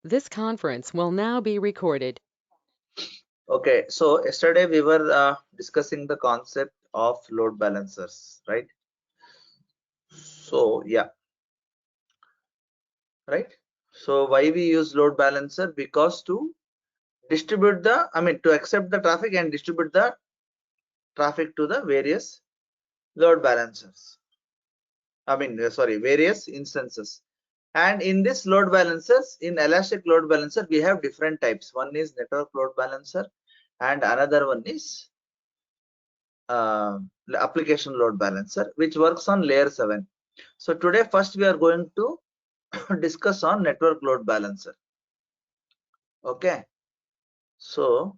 This conference will now be recorded. Okay, so yesterday we were discussing the concept of load balancers, right? So yeah, right. So why we use load balancer? Because to distribute the, to accept the traffic and distribute the traffic to the various load balancers. Various instances. And in this load balancers, in elastic load balancer, we have different types. One is network load balancer, and another one is application load balancer, which works on layer 7. So today first we are going to discuss on network load balancer. Okay, so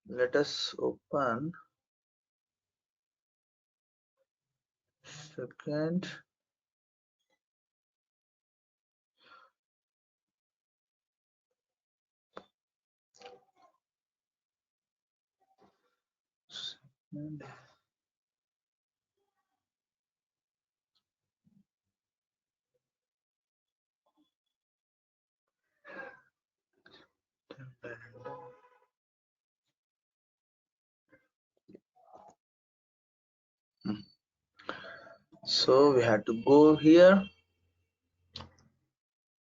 let us open second. So we have to go here.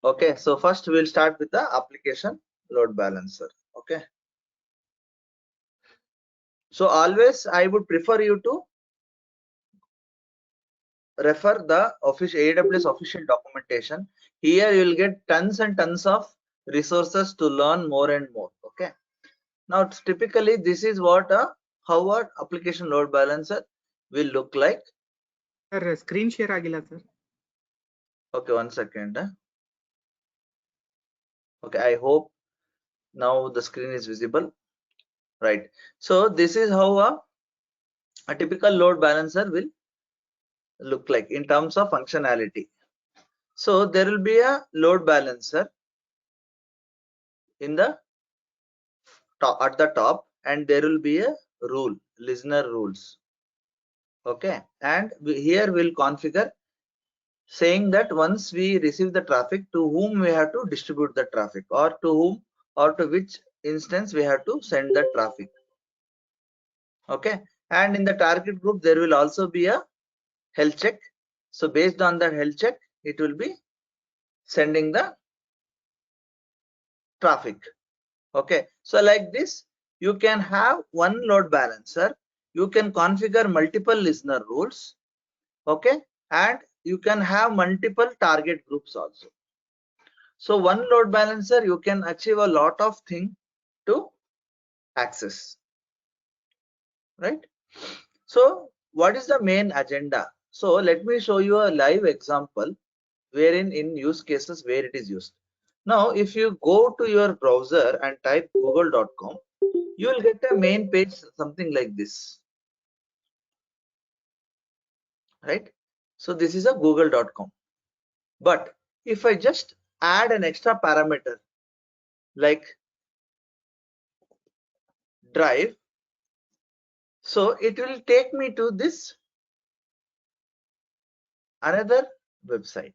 Okay, so first we'll start with the application load balancer. Okay, so always I would prefer you to refer the official AWS official documentation. Here you will get tons and tons of resources to learn more and more. Okay, now typically this is what how a application load balancer will look like. Sir, screen share agila sir. Okay, 1 second. Okay, I hope now the screen is visible, right? So this is how a typical load balancer will look like in terms of functionality. So there will be a load balancer in the top, at the top, and there will be a rule, listener rules. Okay, and here we'll configure saying that once we receive the traffic, to whom we have to distribute the traffic, or to whom or to which instance we have to send the traffic. Okay, and in the target group there will also be a health check. So based on that health check, it will be sending the traffic. Okay, so like this you can have one load balancer, you can configure multiple listener rules. Okay, and you can have multiple target groups also. So one load balancer you can achieve a lot of things to access, right? So what is the main agenda? So let me show you a live example wherein in use cases where it is used. Now if you go to your browser and type google.com, you will get a main page something like this, right? So this is a google.com, but if I just add an extra parameter like drive, so it will take me to this another website.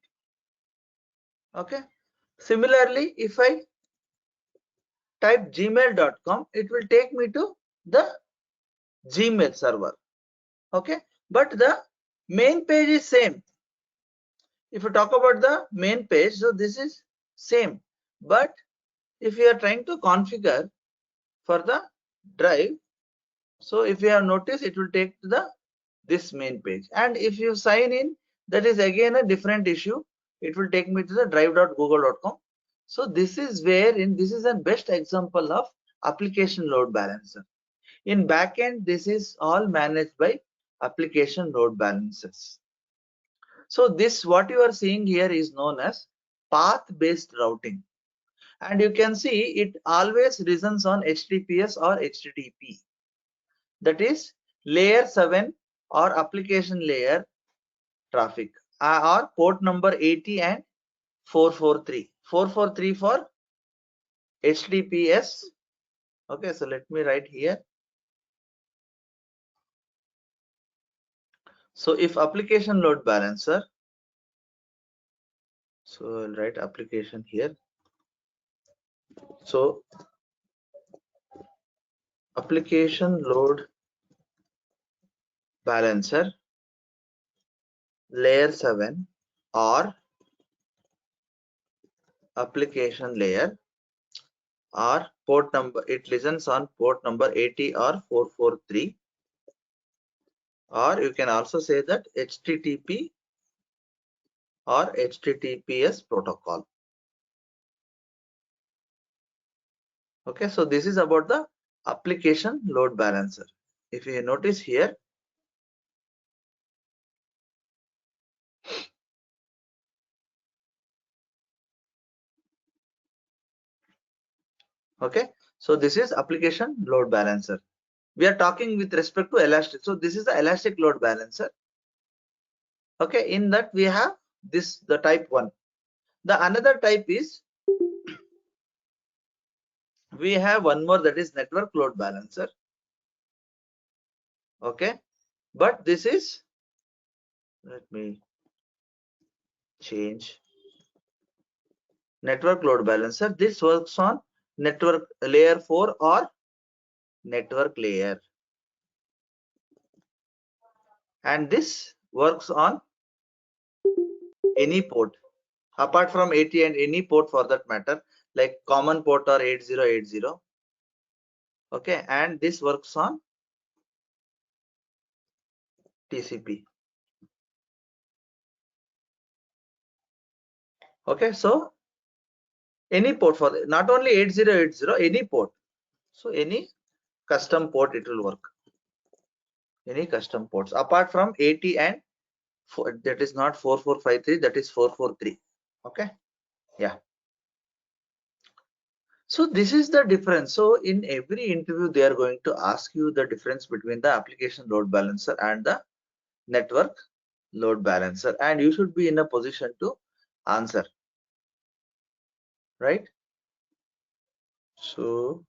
Okay, similarly if I type gmail.com, it will take me to the Gmail server. Okay, but the main page is same. If you talk about the main page, so this is same, but if you are trying to configure for the drive, so if you have noticed, it will take to the this main page, and if you sign in, that is again a different issue. It will take me to the drive.google.com. So this is where this is a best example of application load balancer. In backend, this is all managed by application load balancers. So this what you are seeing here is known as path based routing, and you can see it always reasons on HTTPS or HTTP, that is layer 7 or application layer traffic, or port number 80 and 443 for HTTPS. Okay, so let me write here. So if application load balancer So I'll write application here. So application load balancer layer 7 or application layer or port number, it listens on port number 80 or 443, or you can also say that HTTP or HTTPS protocol. Okay, so this is about the application load balancer. If you notice here, okay, so this is application load balancer. We are talking with respect to elastic. So this is the elastic load balancer. Okay, in that we have this, the type 1. The another type is, we have one more, that is network load balancer. Okay, but this is, let me change, network load balancer. This works on network layer 4 or network layer, and this works on any port apart from 80 and any port for that matter, like common port or 8080. Okay, and this works on TCP. Okay, so any port for not only 8080, any port. So any custom port it will work. Any custom ports apart from 80 and that is not 4453, that is 443. Okay, yeah. So this is the difference. So in every interview they are going to ask you the difference between the application load balancer and the network load balancer, and you should be in a position to answer, right? So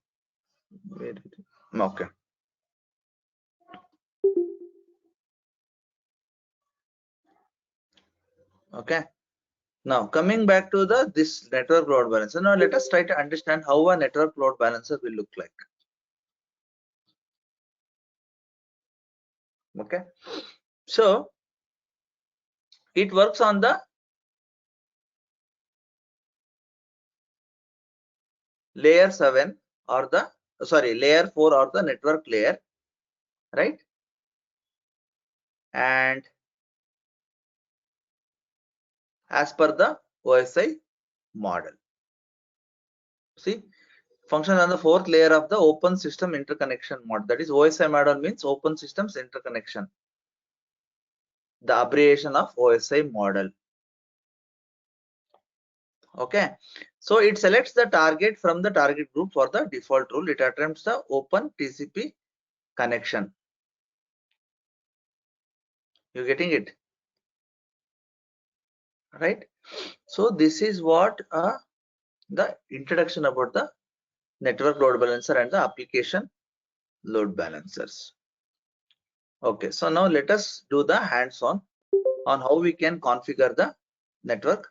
where did it, okay. Okay, now coming back to the this network load balancer. Now let us try to understand how a network load balancer will look like. Okay, so it works on the layer 7 or the layer 4 or the network layer, right? And as per the OSI model, see, function on the 4th layer of the open system interconnection model. That is OSI model means open systems interconnection, the abbreviation of OSI model. Okay, so it selects the target from the target group for the default rule. It attempts the open TCP connection. You getting it, right? So this is what the introduction about the network load balancer and the application load balancers. Okay, so now let us do the hands-on on how we can configure the network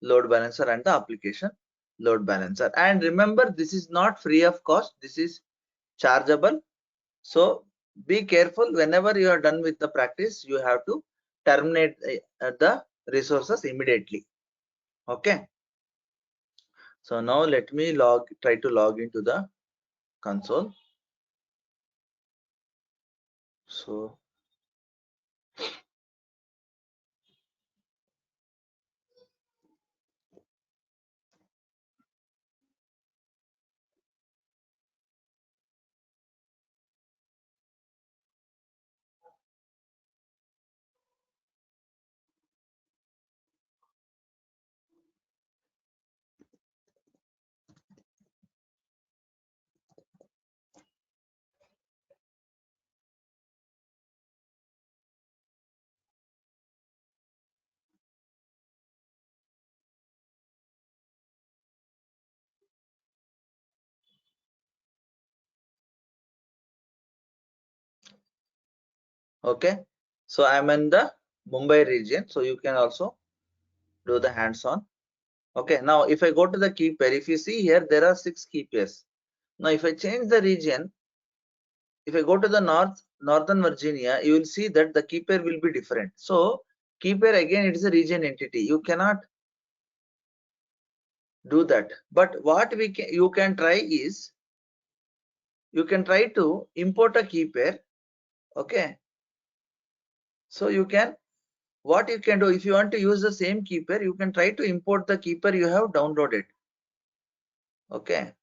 load balancer and the application load balancer. And remember, this is not free of cost, this is chargeable. So be careful, whenever you are done with the practice, you have to terminate the resources immediately. Okay, so now let me try to log into the console. So okay, so I'm in the Mumbai region, so you can also do the hands-on. Okay, now if I go to the key pair, if you see here, there are 6 key pairs. Now if I change the region, if I go to the northern Virginia, you will see that the key pair will be different. So key pair, again, it is a region entity. You cannot do that. But what you can try is, you can try to import a key pair. Okay, so you can, what you can do, if you want to use the same key pair, you can try to import the key pair you have downloaded. Okay,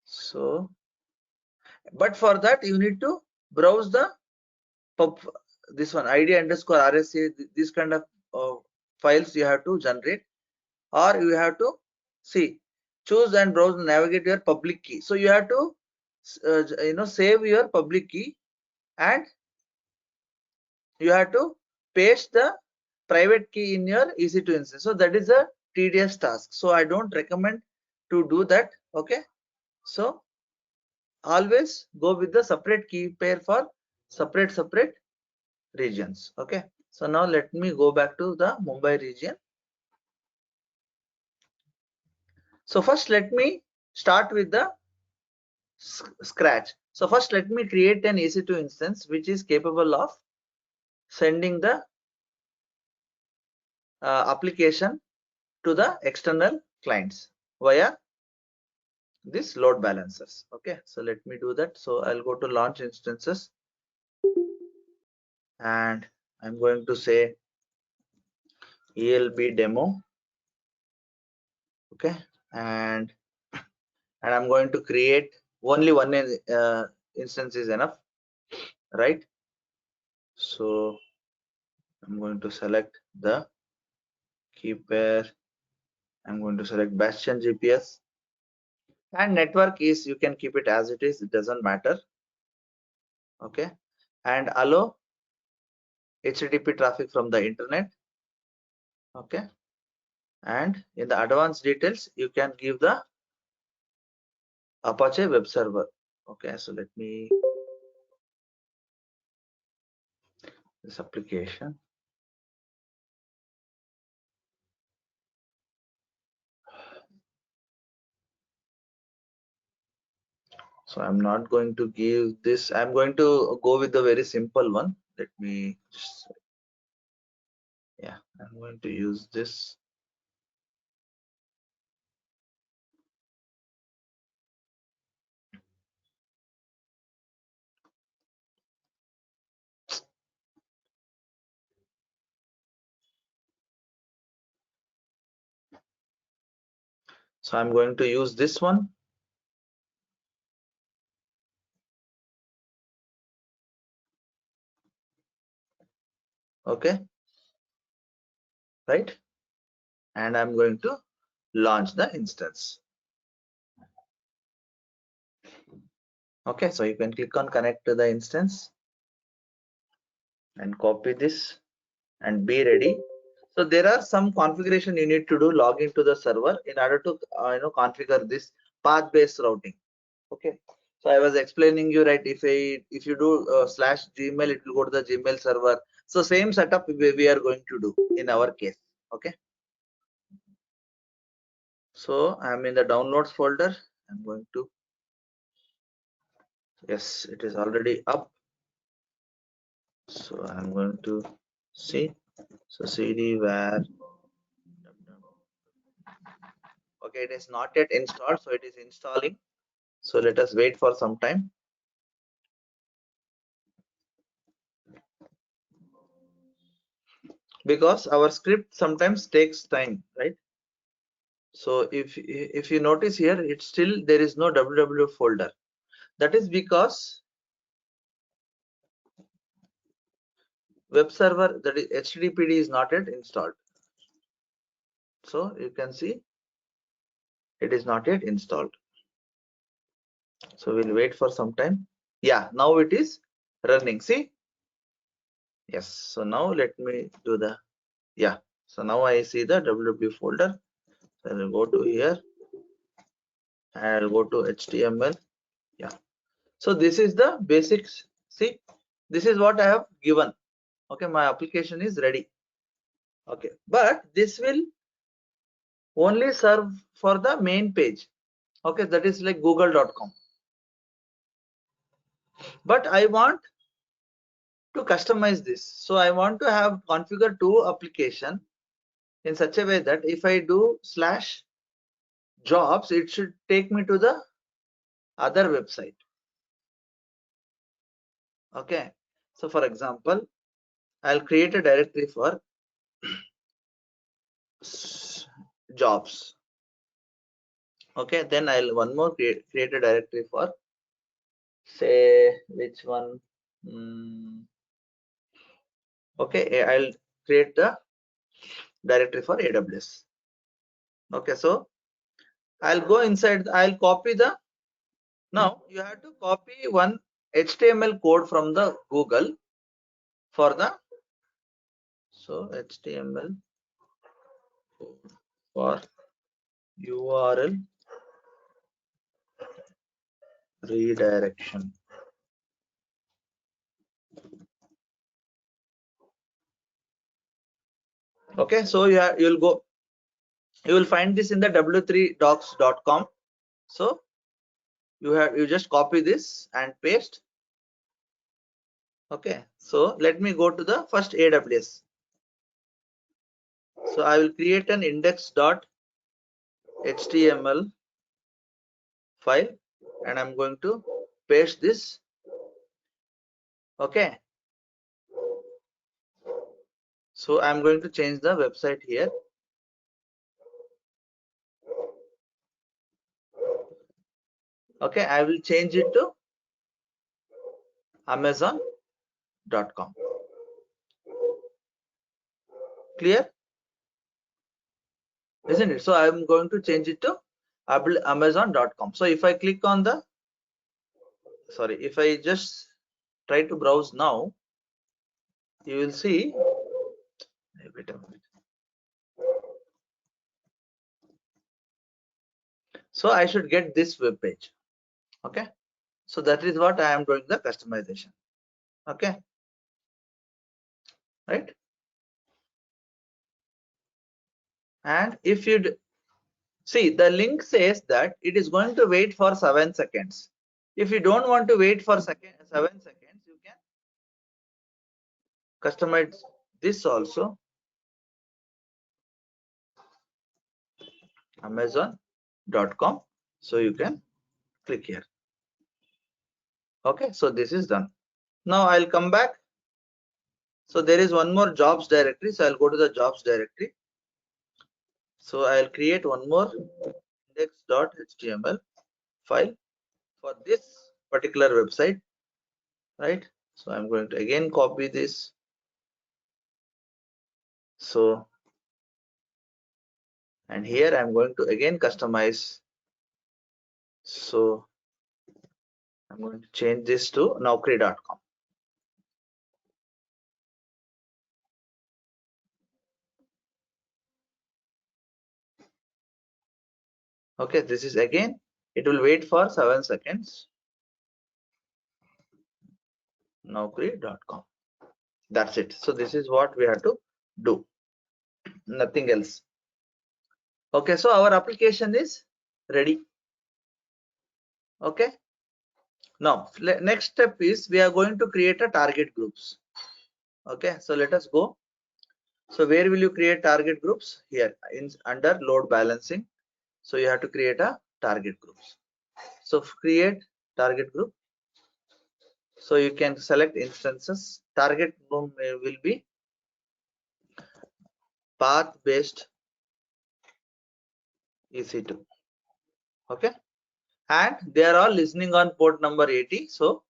so but for that you need to browse the this one id underscore RSA, this kind of files you have to generate, or you have to see, choose and browse and navigate your public key. So you have to save your public key, and you have to paste the private key in your EC2 instance. So that is a tedious task, so I don't recommend to do that. Okay, so always go with the separate key pair for separate regions. Okay, so now let me go back to the Mumbai region. So first let me start with the scratch. So first let me create an EC2 instance which is capable of sending the application to the external clients via this load balancers. Okay, so let me do that. So I'll go to launch instances, and I'm going to say ELB demo. Okay, and I'm going to create only one instance is enough, right? So I'm going to select the key pair. I'm going to select Bastion GPS, and network is, you can keep it as it is, it doesn't matter. Okay, and allow HTTP traffic from the internet. Okay, and in the advanced details you can give the Apache web server. Okay, so let me this application. So I'm not going to give this, I'm going to go with the very simple one. Let me just, yeah, I'm going to use this. So I'm going to use this one. Okay, right, and I'm going to launch the instance. Okay, so you can click on connect to the instance and copy this and be ready. So there are some configuration you need to do, log into the server in order to configure this path based routing. Okay, so I was explaining you, right, if you do /gmail, it will go to the Gmail server. So same setup we are going to do in our case. Okay, so I'm in the downloads folder. I'm going to, yes, it is already up. So I'm going to see, so cd where, okay, it is not yet installed, so it is installing. So let us wait for some time. Because our script sometimes takes time, right? So if you notice here, it's still, there is no www folder. That is because web server, that is HTTPD, is not yet installed. So you can see it is not yet installed. So we'll wait for some time. Yeah, now it is running. See? Yes. So now let me do the, yeah. So now I see the www folder. So I'll go to here and I'll go to HTML. Yeah. So this is the basics. See, this is what I have given. Okay, my application is ready. Okay, but this will only serve for the main page. Okay, that is like google.com. But I want to customize this. So I want to have configure two application in such a way that if I do /jobs, it should take me to the other website. Okay. So for example, I'll create a directory for jobs. Okay. Then I'll one more create a directory for, say, which one? Okay. I'll create the directory for AWS. Okay. So I'll go inside, I'll copy the, now you have to copy one HTML code from the Google for the, so HTML for URL redirection. Okay, so you'll go, you will find this in the w3docs.com. So you just copy this and paste. Okay, so let me go to the first AWS. So I will create an index.html file and I'm going to paste this. Okay, so I'm going to change the website here. Okay, I will change it to amazon.com. Clear, isn't it? So I'm going to change it to amazon.com. So if I click on the, sorry, if I just try to browse now, you will see, wait a minute. So I should get this web page. Okay, so that is what I am doing the customization. Okay, right? And if you see, the link says that it is going to wait for 7 seconds. If you don't want to wait for 7 seconds, you can customize this also. Amazon.com. So you can click here. Okay, so this is done. Now I'll come back. So there is one more jobs directory. So I'll go to the jobs directory. So I'll create one more index.html file for this particular website, right? So I'm going to again copy this. So, and here I'm going to again customize. So I'm going to change this to naukri.com. Okay, this is again, it will wait for 7 seconds. Naukri.com. That's it. So this is what we have to do, nothing else. Okay, so our application is ready. Okay, now next step is we are going to create a target groups. Okay, so let us go. So where will you create target groups? Here in under load balancing. So you have to create a target groups. So create target group. So you can select instances. Target group will be path based EC2. Okay, and they are all listening on port number 80. So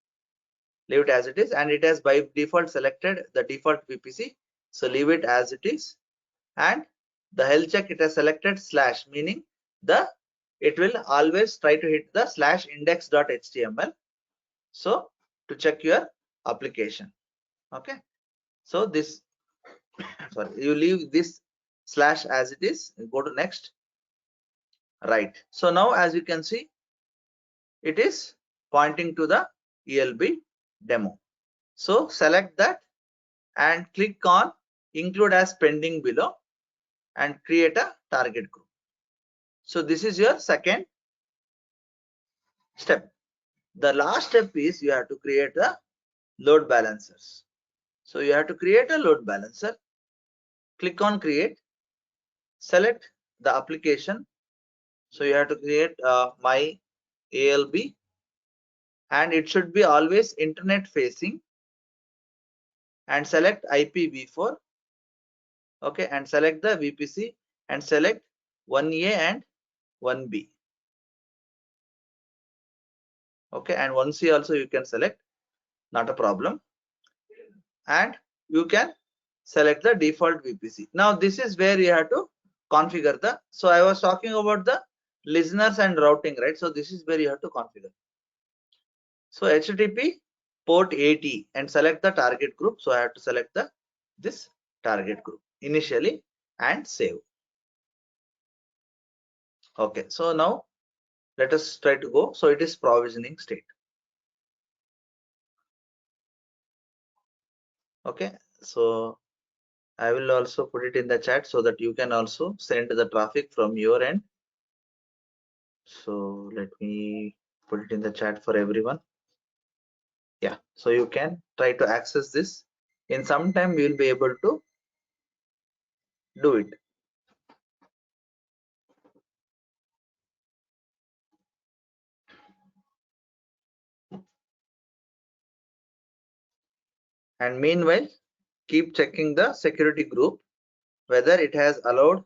leave it as it is, and it has by default selected the default VPC. So leave it as it is, and the health check it has selected /, meaning it will always try to hit the /index.html. So to check your application. Okay, so this sorry, you leave this / as it is, go to next. Right, so now as you can see, it is pointing to the ELB demo. So select that and click on include as pending below and create a target group. So this is your second step. The last step is you have to create the load balancers. So you have to create a load balancer. Click on create, select the application. So you have to create my ALB, and it should be always internet facing, and select IPv4. Okay, and select the VPC and select 1A and 1B. Okay, and 1C also you can select, not a problem. And you can select the default VPC. Now this is where you have to configure the, so I was talking about the listeners and routing, right? So this is where you have to configure. So HTTP port 80 and select the target group. So I have to select the this target group initially and save. Okay, so now let us try to go. So it is provisioning state. Okay, so I will also put it in the chat so that you can also send the traffic from your end. So let me put it in the chat for everyone. Yeah, so you can try to access this. In some time we will be able to do it. And meanwhile, keep checking the security group whether it has allowed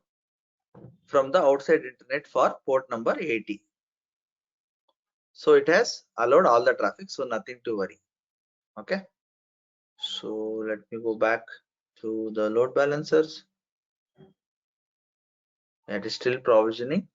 from the outside internet for port number 80. So it has allowed all the traffic, so nothing to worry. Okay, so let me go back to the load balancers. It is still provisioning.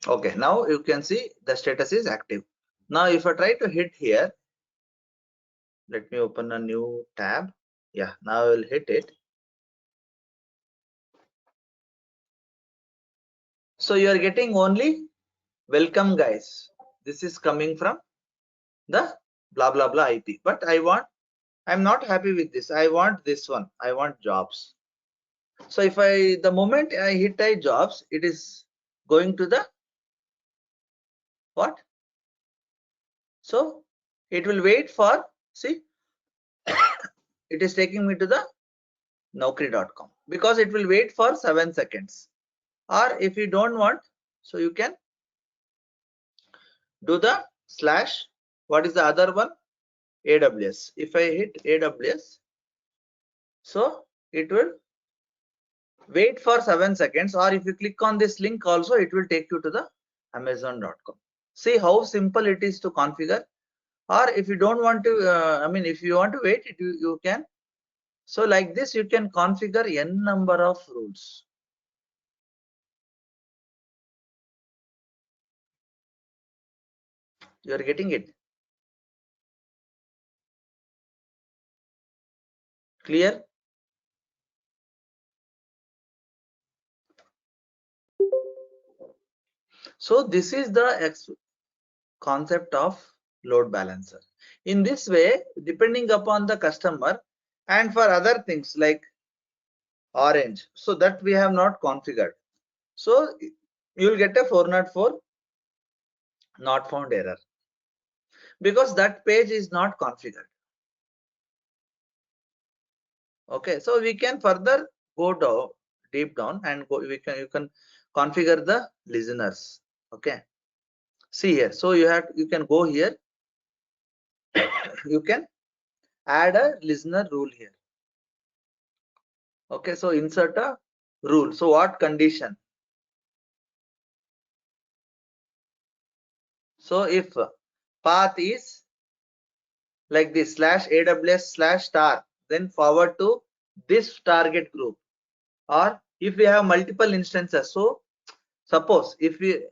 Okay, now you can see the status is active. Now if I try to hit here, let me open a new tab. Yeah, now I will hit it. So you are getting only welcome guys. This is coming from the blah blah blah IP. But I'm not happy with this. I want this one. I want jobs. So if the moment I hit jobs, it is going to the what? So it will wait for, see, it is taking me to the naukri.com because it will wait for 7 seconds. Or if you don't want, so you can do the slash, what is the other one? AWS. If I hit AWS, so it will wait for 7 seconds, or if you click on this link also, it will take you to the amazon.com. See how simple it is to configure. Or if you don't want to, if you want to wait, you can. So like this, you can configure n number of rules. You are getting it? Clear? So this is the concept of load balancer. In this way, depending upon the customer and for other things like orange, so that we have not configured. So you will get a 404 not found error because that page is not configured. Okay, so we can further go down deep down and you can configure the listeners. Okay, see here. So you can go here. You can add a listener rule here. Okay, so insert a rule. So what condition? So if path is like this /AWS/star, then forward to this target group, or if we have multiple instances. So suppose if we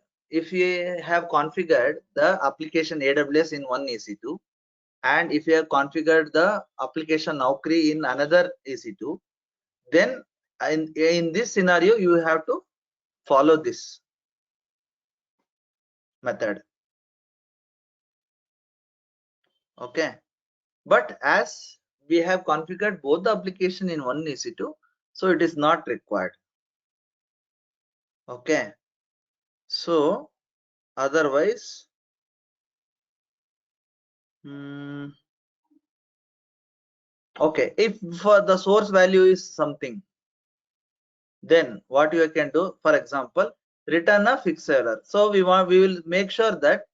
have configured the application AWS in one EC2, and if you have configured the application Naukri in another EC2, then in this scenario you have to follow this method. Okay, but as we have configured both the application in one EC2, so it is not required. Okay, so otherwise okay, if for the source value is something, then what you can do, for example, return a fixed error. So we will make sure that,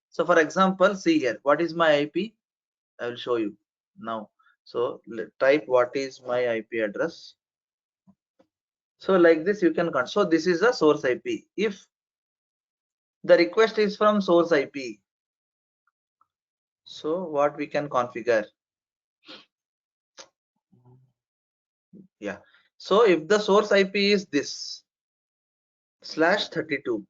so for example, see here, what is my IP? I will show you now. So type what is my IP address. So like this you can so this is the source IP. If the request is from source IP, so what we can configure? Yeah, so if the source IP is this /32,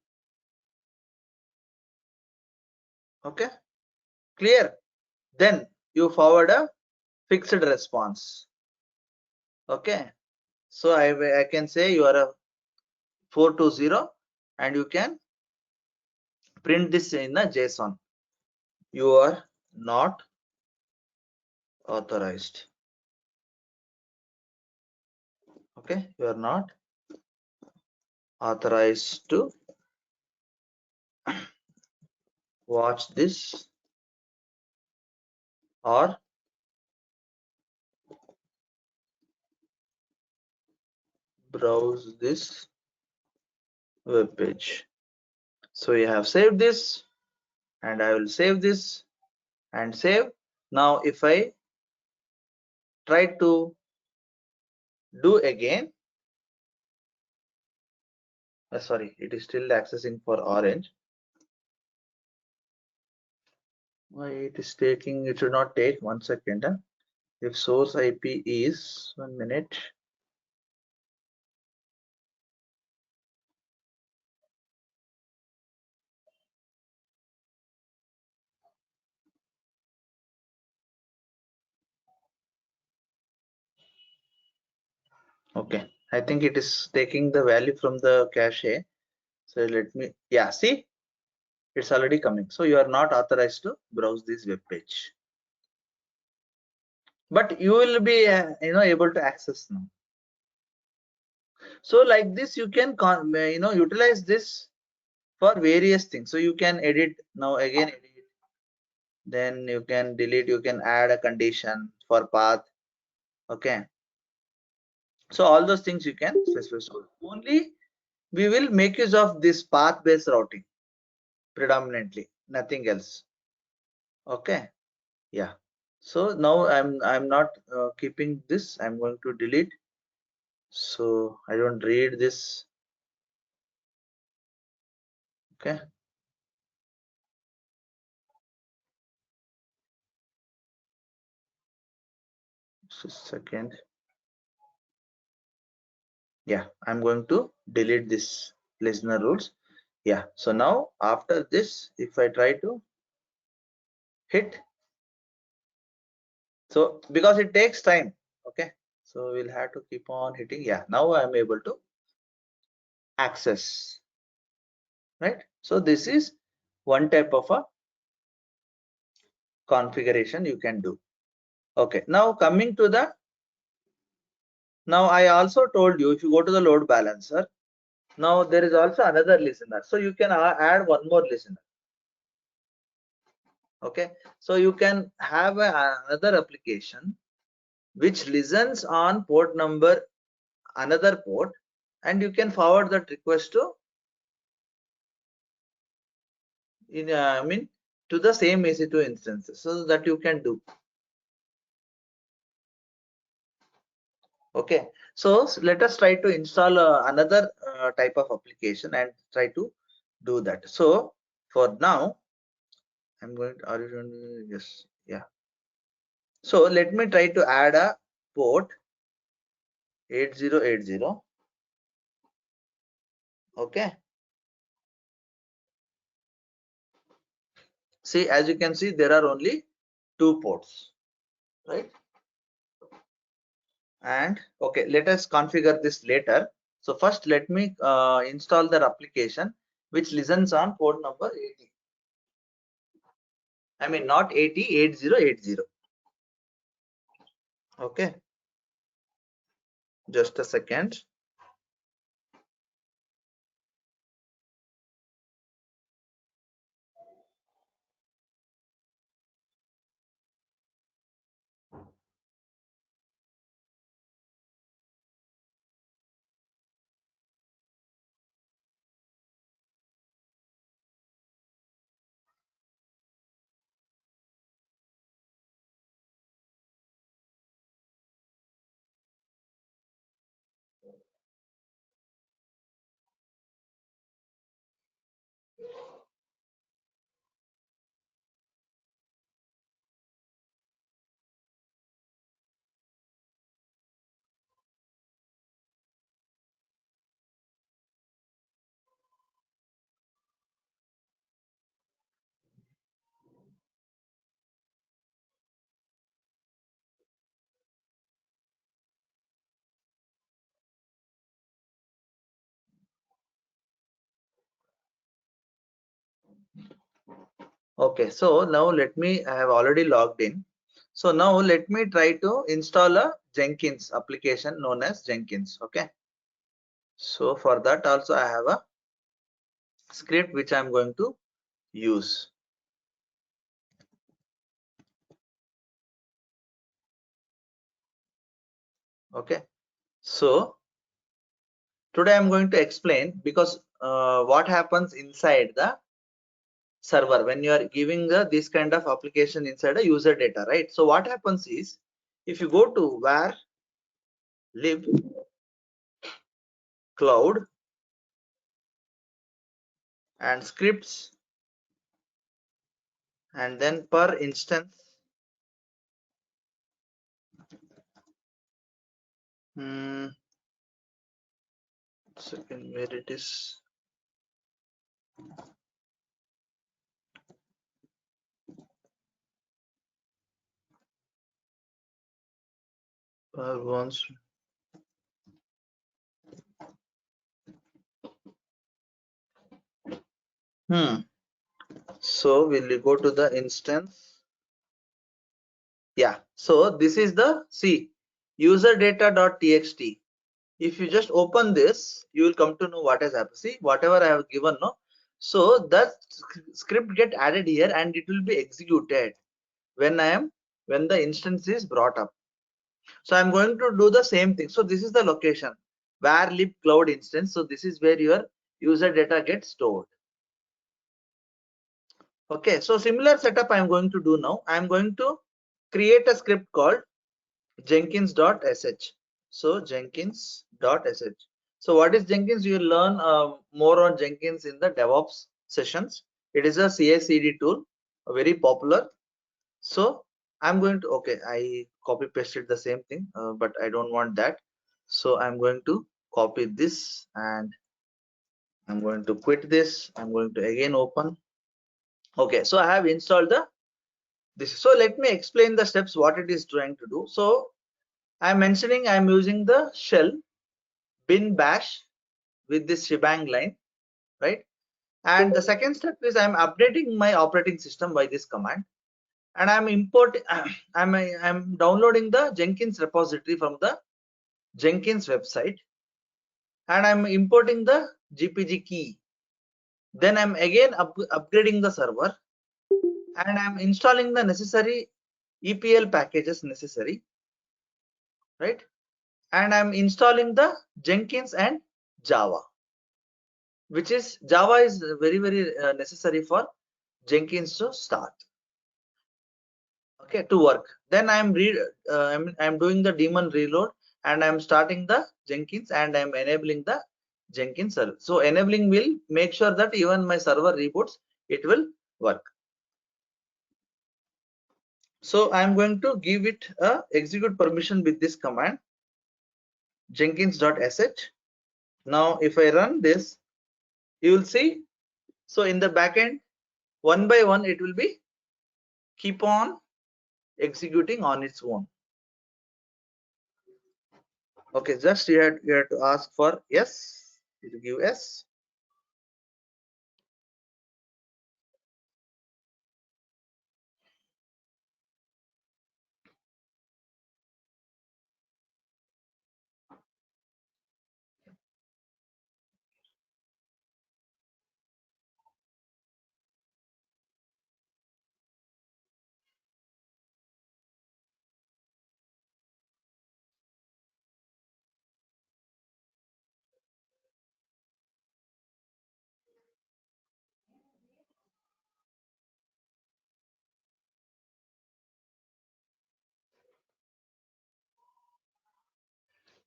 okay, clear, then you forward a fixed response. Okay, so I can say you are a 420, and you can print this in a JSON. You are not authorized. Okay, you are not authorized to watch this or browse this web page. So you have saved this, and I will save this and save. Now if I try to do again, sorry, it is still accessing for orange. Why it is taking? It should not take. 1 second. If source IP is 1 minute. Okay, I think it is taking the value from the cache. So let me, yeah, see, it's already coming. So you are not authorized to browse this web page, but you will be able to access now. So like this you can utilize this for various things. So you can edit now, again edit, then you can delete, you can add a condition for path. Okay, so all those things you can specify. So only we will make use of this path based routing predominantly, nothing else. Okay, yeah, so now I'm not keeping this. I'm going to delete, so I don't read this. Okay, just a second. Yeah, I'm going to delete this listener rules. Yeah, so now after this, if I try to hit, so because it takes time, okay, so we'll have to keep on hitting. Yeah, now I'm able to access, right? So this is one type of a configuration you can do. Okay, now coming to the, now I also told you, if you go to the load balancer, now there is also another listener, so you can add one more listener. Okay, so you can have another application which listens on port number, another port, and you can forward that request to to the same EC2 instances, so that you can do. Okay, so let us try to install another type of application and try to do that. So for now I'm going to, are you going to, yes, yeah, so let me try to add a port 8080. Okay. See, as you can see, there are only 2 ports, right? And okay, let us configure this later. So first, let me install the application which listens on port number 80. I mean, not 80, 8080. Okay, just a second. Okay, so now I have already logged in. So now let me try to install a Jenkins application known as Jenkins. Okay, so for that also I have a script which I'm going to use. Okay, so today I'm going to explain because what happens inside the server when you are giving this kind of application inside a user data, right? So what happens is if you go to where lib cloud and scripts and then per instance, second where it is, once so will you go to the instance? Yeah, so this is the user data.txt. If you just open this, you will come to know what has happened. See, whatever I have given, no, so that script get added here and it will be executed when when the instance is brought up. So I'm going to do the same thing. So this is the location where lib cloud instance. So this is where your user data gets stored. Okay, so similar setup I'm going to do now. I'm going to create a script called jenkins.sh. So jenkins.sh. So what is Jenkins? You will learn more on Jenkins in the DevOps sessions. It is a CI/CD tool, very popular. So I'm going to, okay, I copy pasted the same thing, but I don't want that. So I'm going to copy this and I'm going to quit this. I'm going to again open. Okay, so I have installed this. So let me explain the steps what it is trying to do. So I'm mentioning I'm using the shell bin bash with this shebang line, right? And the second step is I'm updating my operating system by this command, and I'm importing I'm downloading the Jenkins repository from the Jenkins website, and I'm importing the GPG key. Then I'm again upgrading the server, and I'm installing the necessary EPL packages necessary, right? And I'm installing the Jenkins and Java, which is Java is very necessary for Jenkins to start, okay, to work. Then I'm doing the daemon reload and I'm starting the Jenkins and I'm enabling the Jenkins server. So enabling will make sure that even my server reboots, it will work. So I'm going to give it a execute permission with this command jenkins.sh. Now if I run this, you will see, so in the backend, one by one it will be keep on executing on its own. Okay, just you have to ask for yes, it will give yes.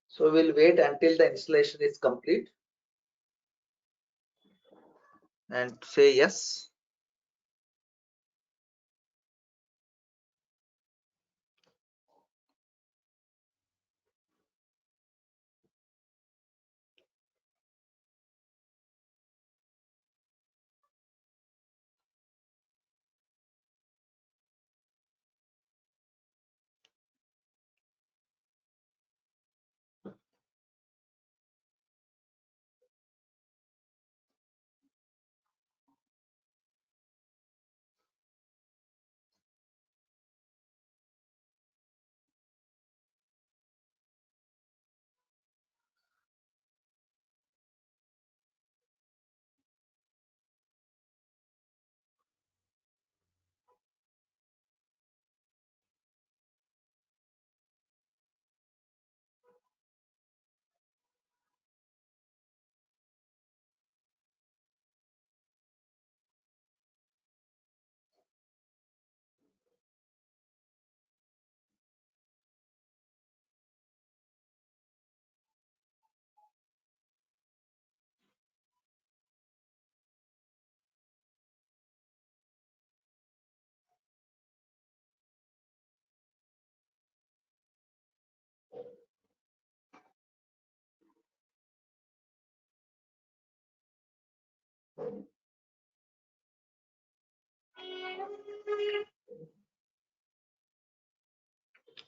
So we'll wait until the installation is complete and say yes.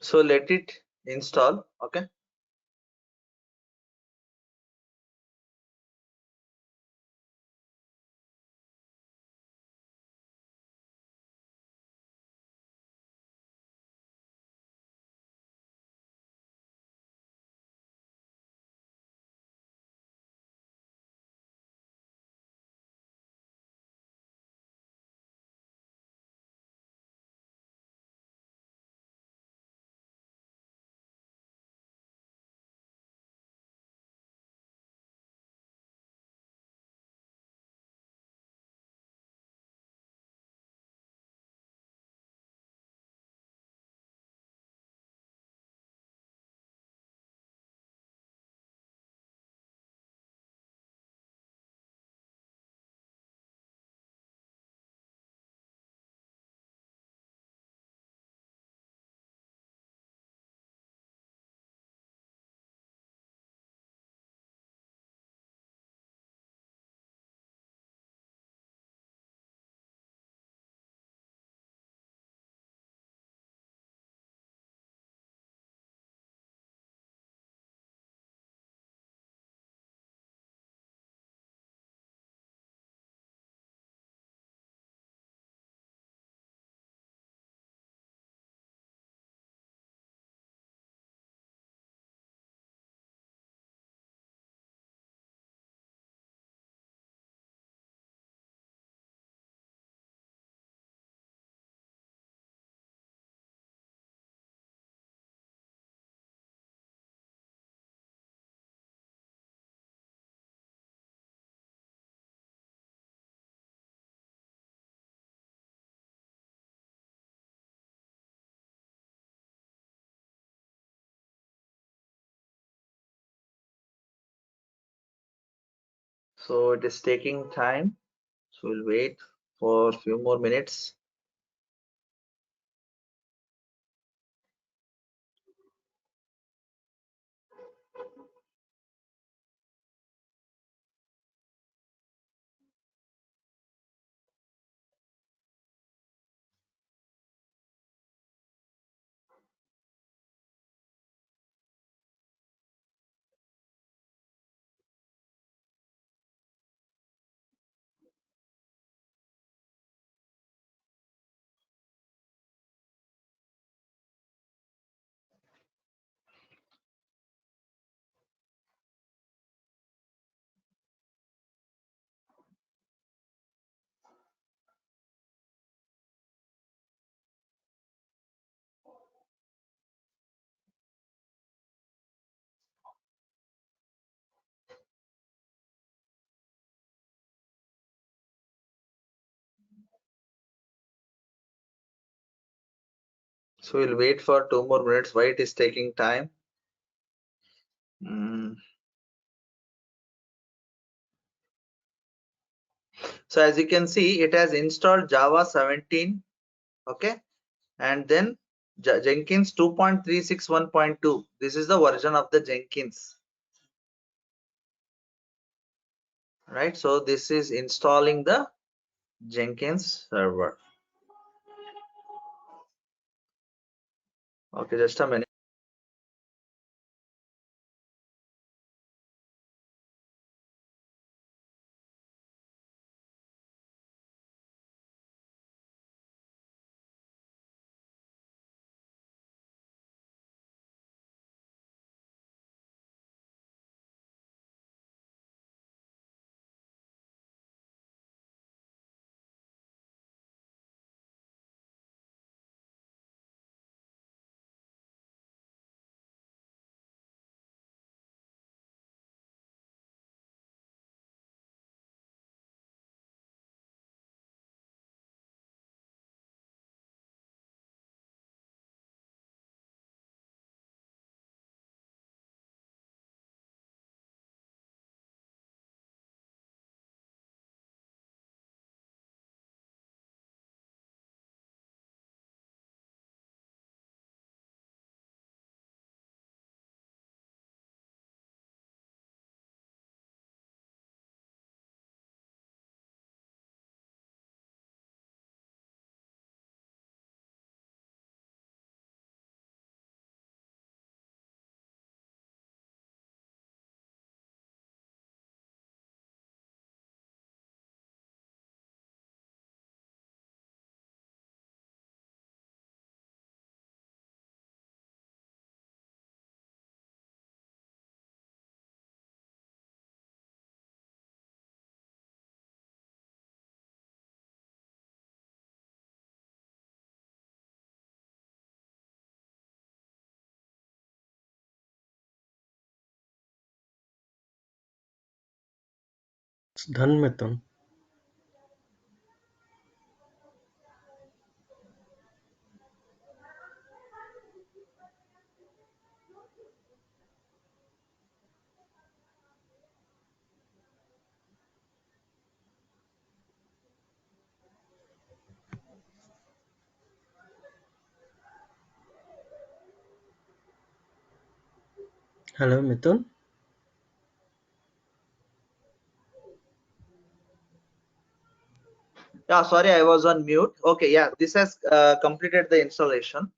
So let it install. Okay. So it is taking time. So we'll wait for a few more minutes. So we'll wait for 2 more minutes. Why it is taking time? So as you can see, it has installed Java 17, okay, and then Jenkins 2.361.2. This is the version of the Jenkins, right? So this is installing the Jenkins server. Okay, just a minute. It's done, Mithun. Hello, Mithun. Yeah, sorry, I was on mute. Okay, yeah, this has completed the installation.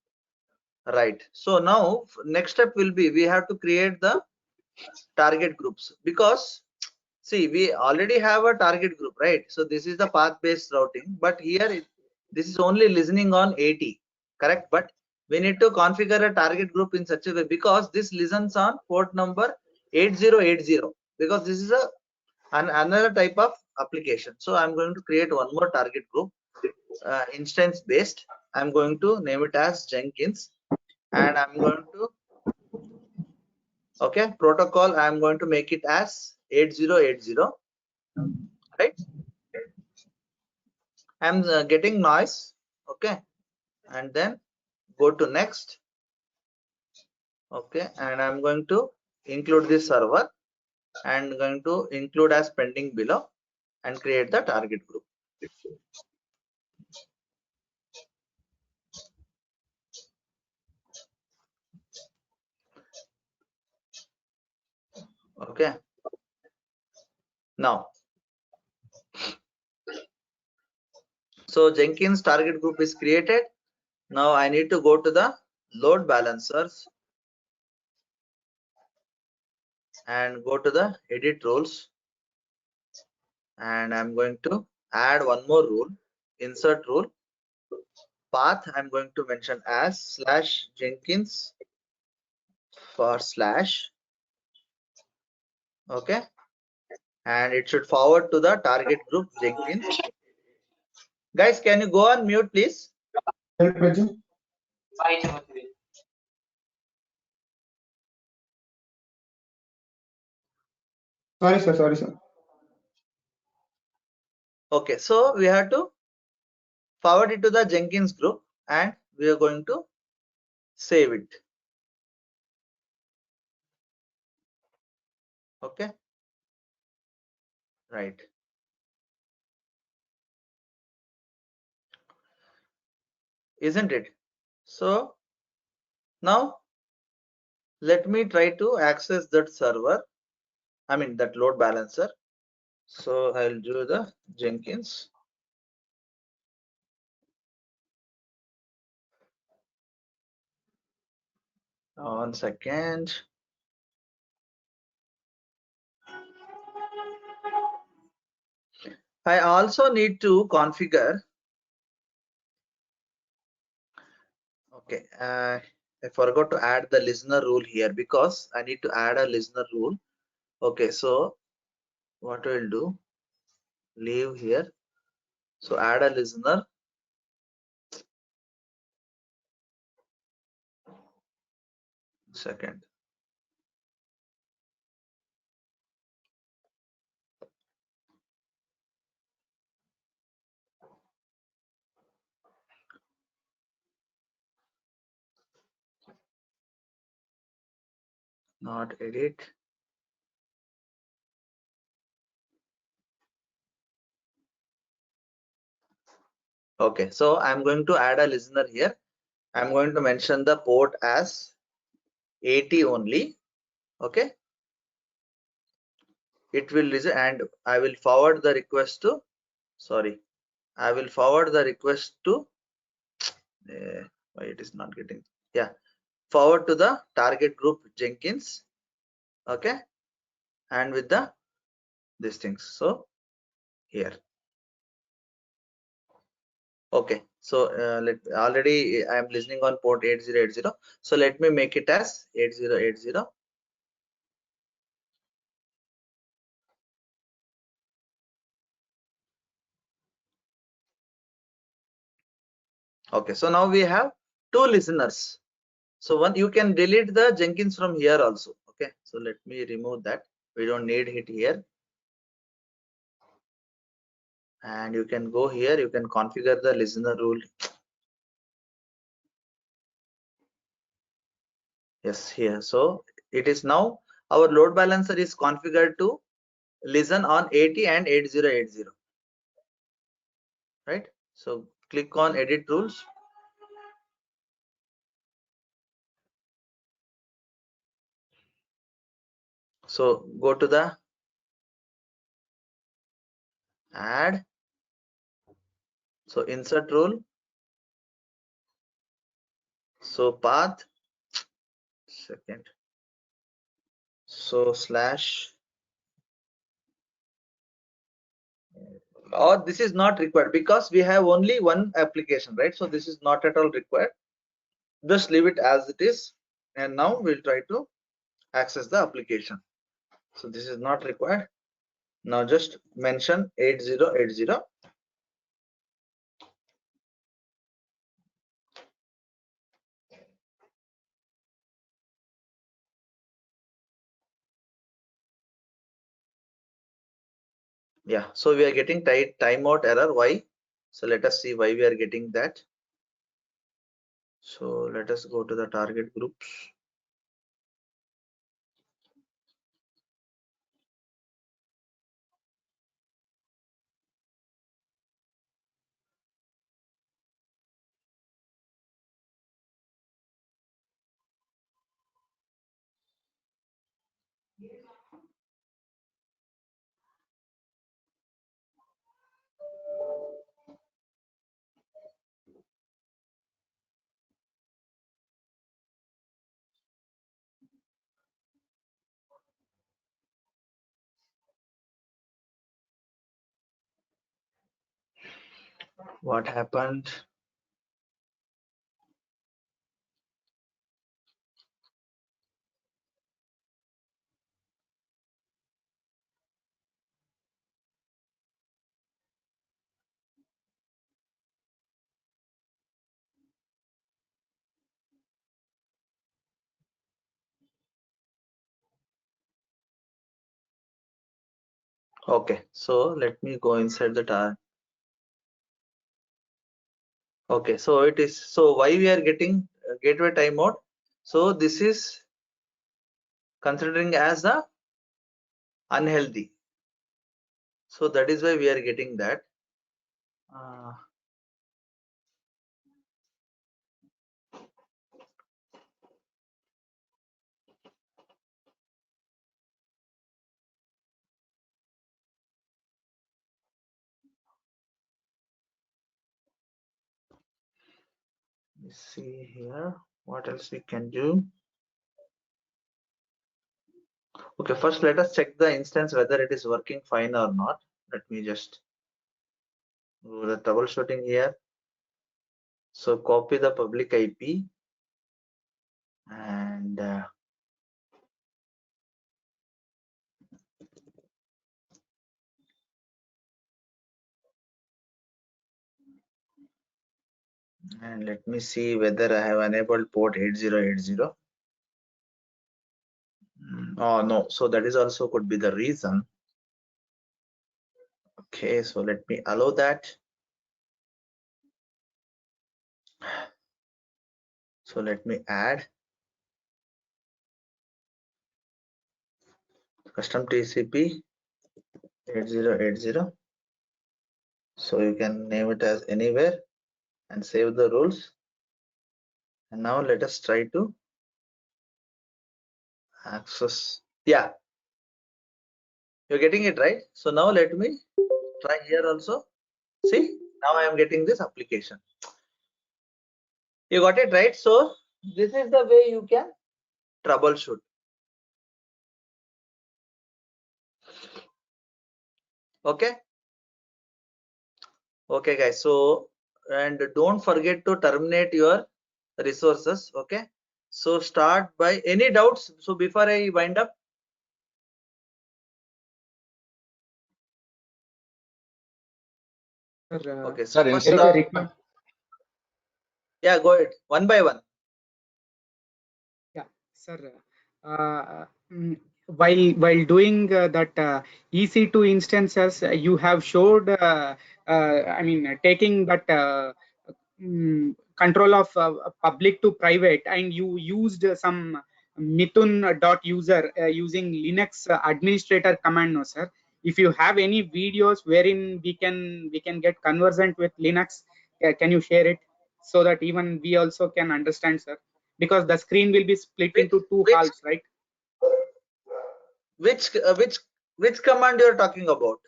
Right. So now next step will be we have to create the target groups, because see, we already have a target group, right? So this is the path based routing, but here this is only listening on 80, correct? But we need to configure a target group in such a way, because this listens on port number 8080, because this is another type of application. So I'm going to create one more target group, instance based. I'm going to name it as Jenkins, and I'm going to, okay, protocol, I'm going to make it as 8080, right? I'm getting noise, okay, and then go to next, okay, and I'm going to include this server and going to include as pending below and create the target group. Okay, now so Jenkins target group is created. Now I need to go to the load balancers and go to the edit roles, and I'm going to add one more rule, insert rule. Path I'm going to mention as /Jenkins /, okay, and it should forward to the target group Jenkins. Guys, can you go on mute, please? Sorry, sir. Okay, so we have to forward it to the Jenkins group, and we are going to save it. Okay, right. Isn't it? So now let me try to access that server, I mean that load balancer. So I'll do the Jenkins. One second. I also need to configure. Okay, I forgot to add the listener rule here because I need to add a listener rule. Okay, so what we'll do, leave here. So add a listener. Second. Not edit. Okay, so I'm going to add a listener here. I'm going to mention the port as 80 only. Okay, it will listen and I will forward the request to, sorry, I will forward the request to, why it is not getting, yeah, forward to the target group Jenkins. Okay, and with the these things. So here. Okay, so already I am listening on port 8080. So let me make it as 8080. Okay, so now we have two listeners. So one, you can delete the Jenkins from here also. Okay, so let me remove that. We don't need it here. And you can go here, you can configure the listener rule. Yes, here. So it is now our load balancer is configured to listen on 80 and 8080. Right? So click on edit rules. So go to the add. So insert rule. So path. Second. So slash. Or this is not required because we have only one application, right? So this is not at all required. Just leave it as it is. And now we'll try to access the application. So this is not required. Now just mention 8080. Yeah, so we are getting timeout error. Why? So let us see why we are getting that. So let us go to the target groups. What happened? Okay, so let me go inside the target. Okay, so it is, so why we are getting gateway timeout. So this is considering as a unhealthy. So that is why we are getting that. Let's see here what else we can do. Okay, first let us check the instance whether it is working fine or not. Let me just do the troubleshooting here. So copy the public IP and let me see whether I have enabled port 8080. Oh no, so that is also could be the reason. Okay, so let me allow that. So let me add custom TCP 8080. So you can name it as anywhere and save the rules. And now let us try to access. Yeah, you're getting it right. So now let me try here also. See, now I am getting this application. You got it right. So this is the way you can troubleshoot. Okay. Okay, guys. So, and don't forget to terminate your resources. Okay. So start by any doubts. So before I wind up. Okay. So Sir, first, instead of yeah, go ahead one by one. Yeah, sir. While doing that EC2 instances, you have showed. I mean, taking that control of public to private, and you used some Mithun.user using Linux administrator command. No, sir. If you have any videos wherein we can get conversant with Linux, can you share it so that even we also can understand, sir? Because the screen will be split into two halves, right? Which command you are talking about?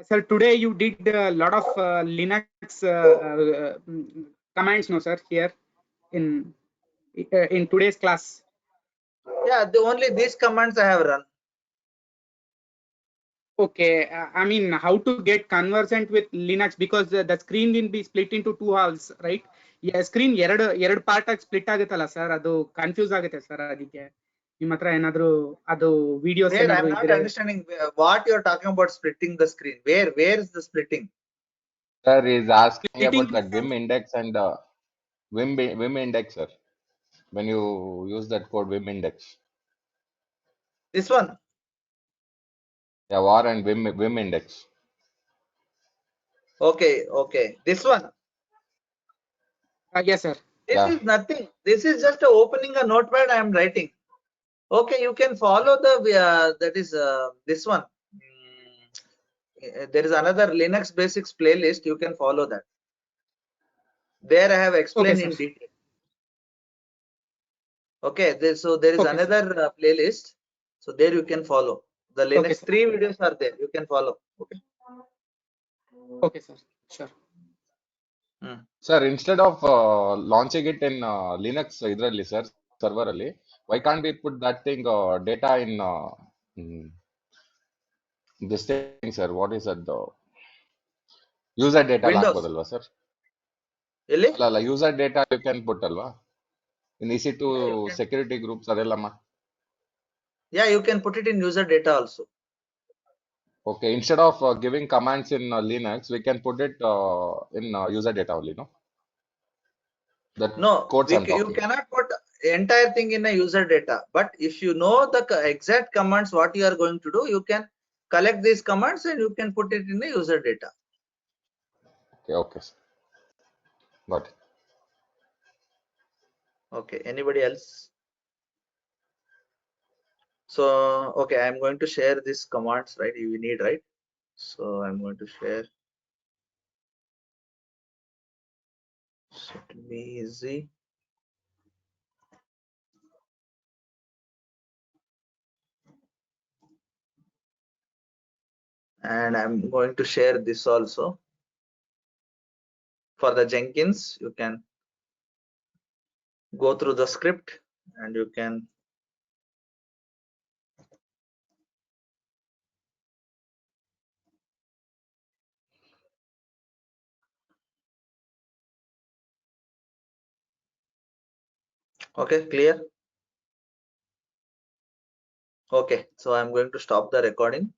Sir, today you did a lot of Linux commands, no, sir, here in today's class. Yeah, only these commands I have run. Okay, I mean, how to get conversant with Linux, because the screen will be split into two halves, right? Yeah, screen ಎರಡು part ಆಗಿ split ಆಗುತ್ತಲ್ಲ sir, ಅದು confuse ಆಗುತ್ತೆ sir. ಅದಕ್ಕೆ ನಿಮ್ಮ ಹತ್ರ ಏನಾದ್ರು ಅದು ವಿಡಿಯೋಸ್ Where ಏನಾದ್ರು I'm not ಇದ್ರೆ. understanding what you're talking about splitting the screen. Where is the splitting? sir is asking about that Vim index and Vim index, sir. When you use that code Vim index. This one. Yeah, var and Vim index. Okay, okay. This one. Yes, sir. This is nothing. This is just opening a notepad I am writing. Okay, you can follow the that is this one. There is another Linux basics playlist. You can follow that. There I have explained in detail. Okay, so there is another playlist. So there you can follow. The Linux 3 videos are there. You can follow. Okay. Okay, sir. Sure. Sir, instead of launching it in Linux idralli, sir, server alli, why can't we put that thing data in this thing, sir? What is that? User data ಹಾಕ್ಬೋದಲ್ವಾ sir? Really? ಅಲ್ಲ user data you can put ಅಲ್ವಾ? In EC2 security groups ಅದೆಲ್ಲಮ್ಮ. Yeah, you can put it in user data also. Okay, instead of giving commands in Linux, we can put it in user data only, no? That No, codes I'm you talking. cannot put entire thing in a user data. But if you know the exact commands what you are going to do, you can collect these commands and you can put it in the user data. Okay, okay, sir. Got it. Okay, anybody else? So okay, I'm going to share these commands, right? You need, right? So I'm going to share. So it will be easy. And I'm going to share this also. For the Jenkins, you can go through the script and you can okay, clear? Okay, so I'm going to stop the recording.